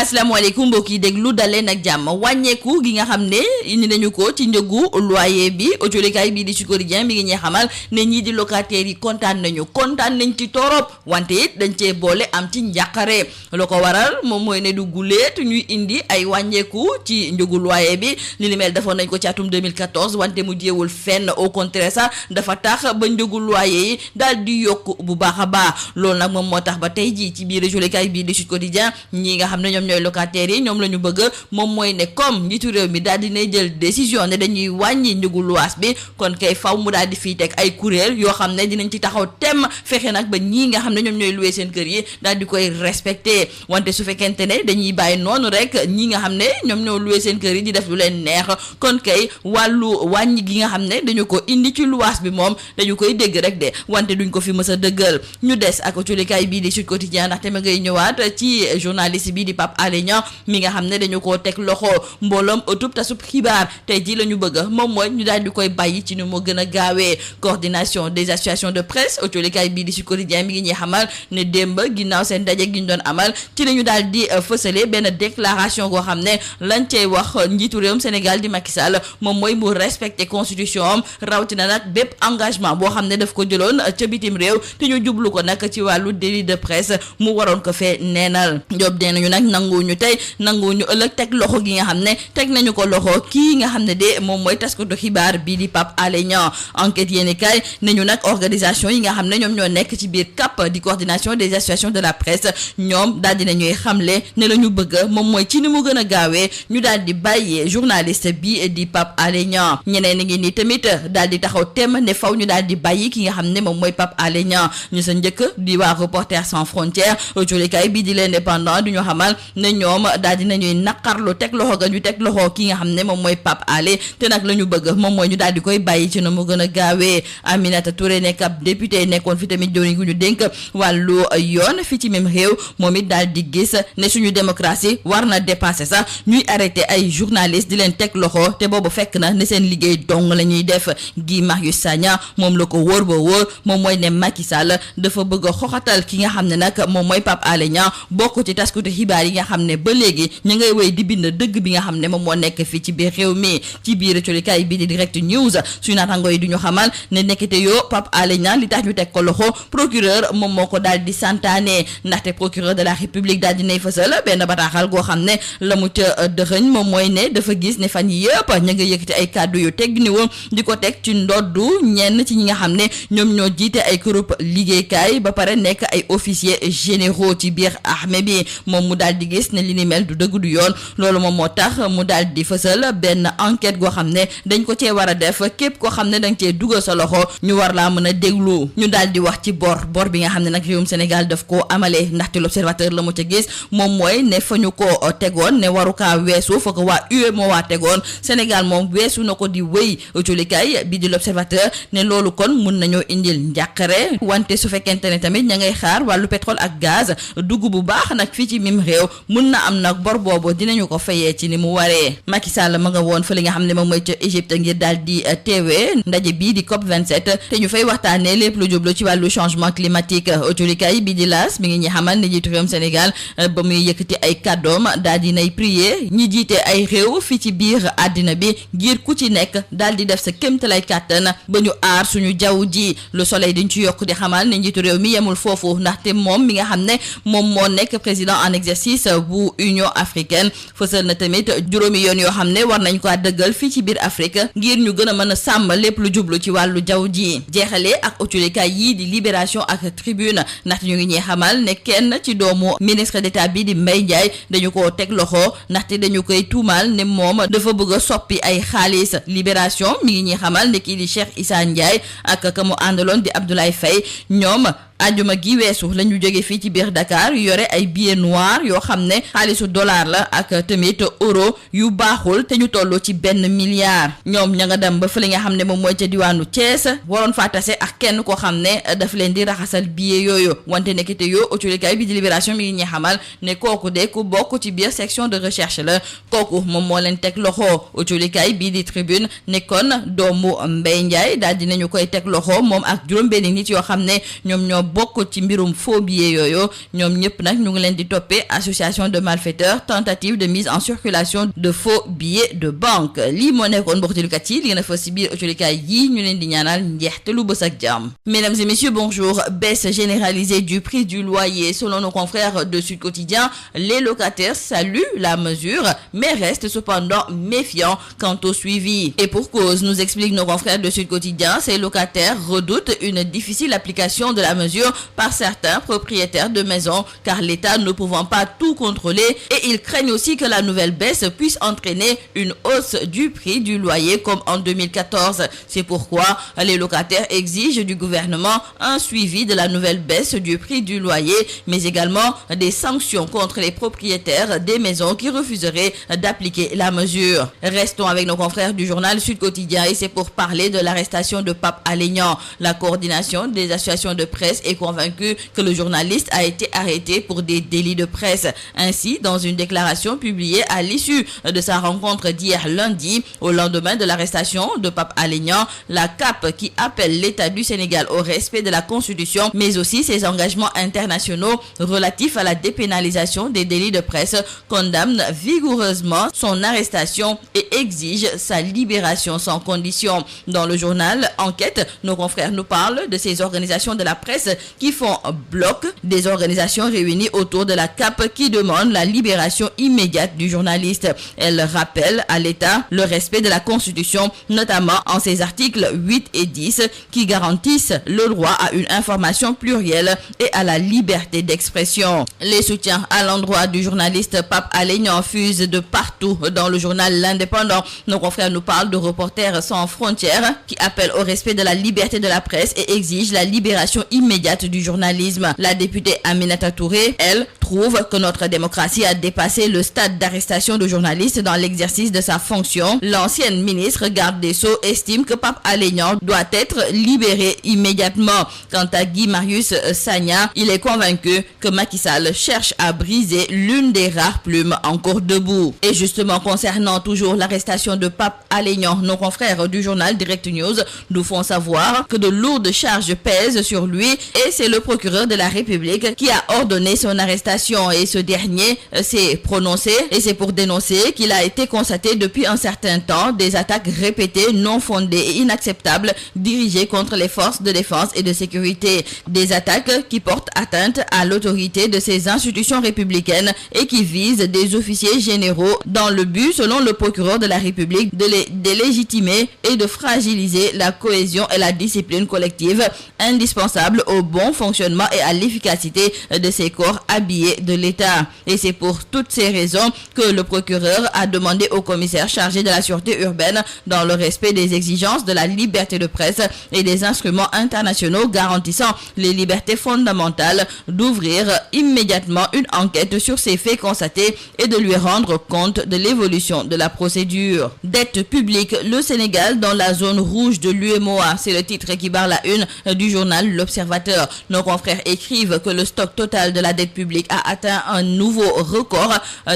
asalaamaaleykum mbokk yi déglu daleen ak jàmm wàññeeku gi nga xam ne indi nañu ko ci njëgu loyer bi autolikaay bii di Sud Quotidien mi ngi ñuy xamal ne ñii di locataires yi kontaan nañ ci torop wante it dañ cee boole am ci njàqare lu ko waral moom mooy ne du guleet ñuy indi ay wàññeeku ci njëgu loyer bi li ni mel defoon nañ ko ci atum 2014 wante mu jéewul fenn au contraire sax dafa tax ba njëgu loyer yi daal di yokk bu baax a baax loolu nag moom moo tax ba tey jii ci biir autolikaay bii di Sud Quotidien ñi nga xam ne ñoom ñooy locataires yi ñoom la ñu bëgg moom mooy ne comme njiitu réew mi daal dinay jël décision ne dañuy wàññi njëgu luwaas bi kon kay faw mu daal di fii teg ay kuréel yoo xam ne dinañ ci taxaw temm fexe nag ba ñii nga xam ne ñoom ñooy loué seen kër yi daal di koy respecté wante su fekkente ne dañuy bàyyi noonu rek ñi nga xam ne ñoom ñoo loué seen kër yi di def lu leen neex kon kay wàllu wàññi gi nga xam ne dañu ko indi ci luwaas bi moom dañu koy dégg rek de wante duñ ko fi mës a dëggal ñu des ak autolikaay bii di Sud Quotidien ndaxte ma ngay ñëwaat ci journaliste bi di Pape Alé Niang mi nga xam ne dañu koo teg loxo mbooloom ëttub tasub xibaar tey ji la ñu bëgg moom mooy ñu daal di koy bàyyi ci nu mu gën a gaawee coordination des associations de presse autolikaay bii di Sud Quotidien mi ngi ñuy xamal ne démb ginnaaw seen daje gi ñu doon amal ci la ñu daal di fësale benn déclaration goo xam ne lañ cey wax njiitu réewum Sénégal di Macky Sall moom mooy mu respecter constitution am rawatina nag bépp engagement boo xam ne daf ko jëloon ca bitim réew te ñu jublu ko nag ci wàllu délit de presse mu waroon ko fee neenal Diop dee nañu nag nanguwuñu tey nanguwuñu ëllëg teg loxo gi nga xam ne teg nañu ko loxo kii nga xam ne de moom mooy taskatu xibaar bii di Pape Alé Niang enquête yéeni kaay nañu nag organisation yi nga xam ne ñoom ñoo nekk ci biir CAP di coordination des associations de la presse ñoom daal di nañuy xamle ne la ñu bëgg moom mooy ci ni mu gën a gaawee ñu daal di bàyyee journaliste bi di Pape Alé Niang ñeneen ngi ni tamit daal di taxaw tem ne faw ñu daal di bàyyi ki nga xam ne moom mooy Pape Alé Niang ñu sa njëkk di waa Reporters sans frontières autolikaay bii di l'Indépendant du ñu xamal ne ñoom daal di nañuy naqarlu teg loxo ga ñu teg loxo ki nga xam ne moom mooy Pape Alé te nag la ñu bëgg moom mooy ñu daal di koy bàyyi ci na mu gën a gaawee Aminata Touré nekk ab député nekkoon fi tamit joriñ gu ñu dénk wàllu yoon fii ci même réew moom it daal di gis ne suñu démocratie war na dépasser sax ñuy arrêté ay journalistes di leen teg loxo te boobu fekk na ne seen liggéey dong la ñuy def Guy Marius Sagna moom la ko wóor ba wóor moom mooy ne Macky Sall dafa bëgg a xoxatal ki nga xam ne nag moom mooy Pape Alé Niang bokk ci taskatu xibaar yi nga xam ne ba léegi ñu ngay wéy di bind dëgg bi nga xam ne moom moo nekk fii ci biir réew mi ci biir colikaay bi di Direct News suñu naataango yi du ñu xamal ne nekkite yoo Pape Alé Niang li tax ñu teg ko loxo procureur moom moo ko daal di santaane ndaxte procureur de la république daal di nay fësal benn bataaxal goo xam ne la mu ca dëxëñ moom mooy ne dafa gis ne fan yëpp ñu nga yëkkati ay kàddu yu teg ni woon di ko teg ci ndoddu ñenn ci ñi nga xam ne ñoom ñoo jiite ay groupe liggéeykaay ba pare nekk ay officiers généraux ci biir armée bi moom mu daal di gis ne li ni mel du dëgg du yoon loolu moom moo tax mu daal di fësal benn enquête goo xam ne dañ ko cee war a def képp koo xam ne danga cee dugal sa loxo ñu war laa mën a déglu ñu daal di wax ci bor bi nga xam ne nag réewum Sénégal daf koo amalee ndaxte l'observateur la mu ca gis moom mooy ne fa ñu ko tegoon ne waru kaa weesu fa ko waa UE moo waa tegoon Sénégal moom weesu na ko di wéy autolikaay bi di l'observateur ne loolu kon mun nañoo indil njàqare wante su fekkente ne tamit ña ngay xaar wàllu pétrole ak gaz dugg bu baax nag fii ci mim réew mun na am nag bor boobu dinañu ko fayee ci ni mu waree Macky Sall ma nga woon fa li nga xam ne moom mooy ca Égypte ngir daal di teewee ndaje bii di COP 27 te ñu fay waxtaanee lépp lu jublu ci wàllu changement climatique autolikaay bi di laas mi ngi ñi xamal ne jiitu réewum Sénégal ba muy yëkkati ay kàddoom daal di nay prier ñi jiite ay réew fii ci biir àddina bi ngir ku ci nekk daal di def sa kéemtalaay kàttan ba ñu aar suñu jaww ji Le Soleil dañ ci yokk di xamal ne njiitu réew mi yemul foofu ndaxte moom mi nga xam ne moom moo nekk président en exercice bu Union africaine fësal na tamit juróomi yoon yoo xam ne war nañ ko dëggal fii ci biir Afrique ngir ñu gën a mën a sàmm lépp lu jublu ci wàllu jaww ji jeexalee ak autolikaay yii di Libération ak Tribune ndaxte ñu ngi ñuy xamal ne kenn ci doomu ministre d'état bi di Mbaye Ndiaye dañu ko teg loxo ndaxte dañu koy tuumaal ne moom dafa bëgg a soppi ay xaalis Libération mi ngi ñuy xamal ne kii di Cheikh Issa Ndiaye ak ka mu àndaloon di Abdoulaye Faye ñoom ajuma gi weesu la ñu jóge fii ci biir Dakar yore ay billets noirs yoo xam ne xaalisu dollar la ak tamit euro yu baaxul te ñu toll ci 1 milliard ñoom ña nga dem ba fële nga xam ne moom mooy ca diwaanu Thiès waroon faa tase ak kenn koo xam ne daf leen di raxasal billets yooyu wante nekkite yoo autolikaay bi di Libération mi ngi ñuy xamal ne kooku de ku bokk ci biir section de recherche la kooku moom moo leen teg loxo autolikaay bii di Tribune nekkoon doomu Mbaye Ndiaye daal dinañu koy teg loxo moom ak juróom-benn nit yoo xam ne ñoom ñoo bokk ci mbirum faux billets yooyu ñoom ñëpp nag ñu ngi leen di toppee association de malfaiteurs tentative de mise en circulation de faux billets de banque lii moo nekkoon mbokk jëlukat yi li ngeen a fa si biir autolikaay yi ñu leen di ñaanal njeexte lu bës ak jàmm. Mesdames et messieurs, bonjour. Baisse généralisée du prix du loyer. Selon nos confrères de Sud Quotidien, les locataires saluent la mesure, mais restent cependant méfiants quant au suivi. Et pour cause, nous expliquent nos confrères de Sud Quotidien, ces locataires redoutent une difficile application de la mesure par certains propriétaires de maisons, car l'État ne pouvant pas tout contrôler, et ils craignent aussi que la nouvelle baisse puisse entraîner une hausse du prix du loyer comme en 2014. C'est pourquoi les locataires exigent du gouvernement un suivi de la nouvelle baisse du prix du loyer, mais également des sanctions contre les propriétaires des maisons qui refuseraient d'appliquer la mesure. Restons avec nos confrères du journal Sud Quotidien et c'est pour parler de l'arrestation de Pape Alé Niang. La coordination des associations de presse est convaincue que le journaliste a été arrêté pour des délits de presse. Ainsi, dans une déclaration publiée à l'issue de sa rencontre d'hier lundi, au lendemain de l'arrestation de Pape Alé Niang, la CAP qui appelle l'État du Sénégal au respect de la Constitution, mais aussi ses engagements internationaux relatifs à la dépénalisation des délits de presse, condamne vigoureusement son arrestation et exige sa libération sans condition. Dans le journal Enquête, nos confrères nous parlent de ces organisations de la presse qui font bloc, des organisations réunies autour de la CAP qui demandent la libération immédiate du journaliste. Elles rappellent à l'État le respect de la Constitution, notamment en ses articles 8 et 10 qui garantissent le droit à une information plurielle et à la liberté d'expression. Les soutiens à l'endroit du journaliste Pape Alé Niang fusent de partout dans le journal L'Indépendant. Nos confrères nous parlent de Reporters sans frontières qui appellent au respect de la liberté de la presse et exigent la libération immédiate du journalisme. La députée Aminata Touré, elle, trouve que notre démocratie a dépassé le stade d'arrestation de journalistes dans l'exercice de sa fonction. L'ancienne ministre garde des Sceaux estime que Pape Alé Niang doit être libéré immédiatement. Quant à Guy Marius Sagna, il est convaincu que Macky Sall cherche à briser l'une des rares plumes encore debout. Et justement, concernant toujours l'arrestation de Pape Alé Niang, nos confrères du journal Direct News nous font savoir que de lourdes charges pèsent sur lui et c'est le procureur de la République qui a ordonné son arrestation et ce dernier s'est prononcé et c'est pour dénoncer qu'il a été constaté depuis un certain temps des attaques répétées, non fondées et inacceptables dirigées contre les forces de défense et de sécurité. Des attaques qui portent atteinte à l'autorité de ces institutions républicaines et qui visent des officiers généraux dans le but, selon le procureur de la République, de les délégitimer et de fragiliser la cohésion et la discipline collective indispensables au bon fonctionnement et à l'efficacité de ces corps habillés de l'État. Et c'est pour toutes ces raisons que le procureur a demandé au commissaire chargé de la sûreté urbaine, dans le respect des exigences de la liberté de presse et des instruments internationaux garantissant les libertés fondamentales, d'ouvrir immédiatement une enquête sur ces faits constatés et de lui rendre compte de l'évolution de la procédure. Dette publique, le Sénégal dans la zone rouge de l'UEMOA, c'est le titre qui barre la une du journal L'Observateur. Nos confrères écrivent que le stock total de la dette publique a atteint un nouveau record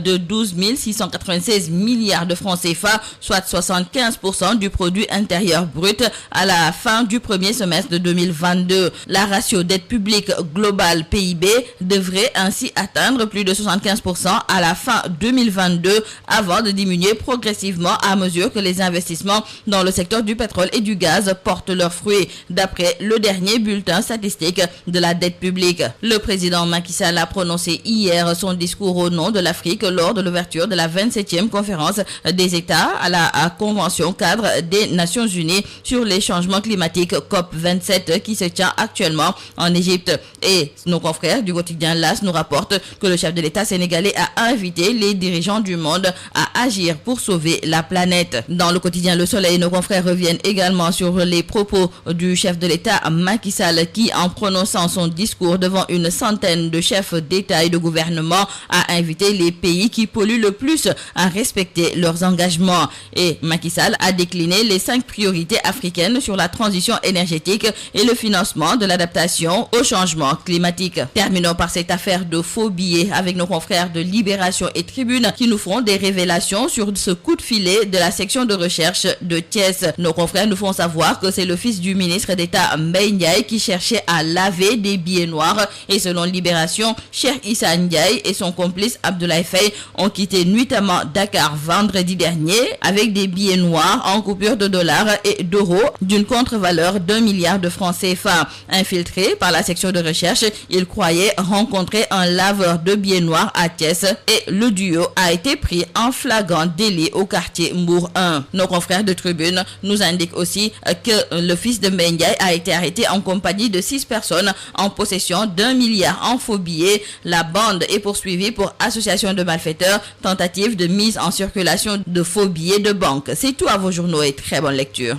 de 12 696 milliards de francs CFA, soit 75% du produit intérieur brut à la fin du premier semestre de 2022. La ratio dette publique globale PIB devrait ainsi atteindre plus de 75% à la fin 2022 avant de diminuer progressivement à mesure que les investissements dans le secteur du pétrole et du gaz portent leurs fruits, d'après le dernier bulletin statistique de la dette publique. Le président Macky Sall a prononcé hier son discours au nom de l'Afrique lors de l'ouverture de la 27e conférence des États à la Convention cadre des Nations Unies sur les changements climatiques COP27 qui se tient actuellement en Égypte. Et nos confrères du quotidien LAS nous rapportent que le chef de l'État sénégalais a invité les dirigeants du monde à agir pour sauver la planète. Dans le quotidien Le Soleil, nos confrères reviennent également sur les propos du chef de l'État Macky Sall qui, en prononçant son discours devant une centaine de chefs d'État et de gouvernement, a invité les pays qui polluent le plus à respecter leurs engagements. Et Macky Sall a décliné les 5 priorités africaines sur la transition énergétique et le financement de l'adaptation au changement climatique. Terminons par cette affaire de faux billets avec nos confrères de Libération et Tribune qui nous font des révélations informations sur ce coup de filet de la section de recherche de Thiès. Nos confrères nous font savoir que c'est le fils du ministre d'État Mbaye Ndiaye qui cherchait à laver des billets noirs et selon Libération, Cheikh Issa Ndiaye et son complice Abdoulaye Faye ont quitté nuitamment Dakar vendredi dernier avec des billets noirs en coupure de dollars et d'euros d'une contre-valeur d'1 milliard de francs CFA. Infiltré par la section de recherche, il croyait rencontrer un laveur de billets noirs à Thiès et le duo a été pris en flagrant délit au quartier Mbour 1. Nos confrères de Tribune nous indiquent aussi que le fils de Mbaye Ndiaye a été arrêté en compagnie de 6 personnes en possession d'1 milliard en faux billets. La bande est poursuivie pour association de malfaiteurs, tentative de mise en circulation de faux billets de banque. C'est tout à vos journaux et très bonne lecture.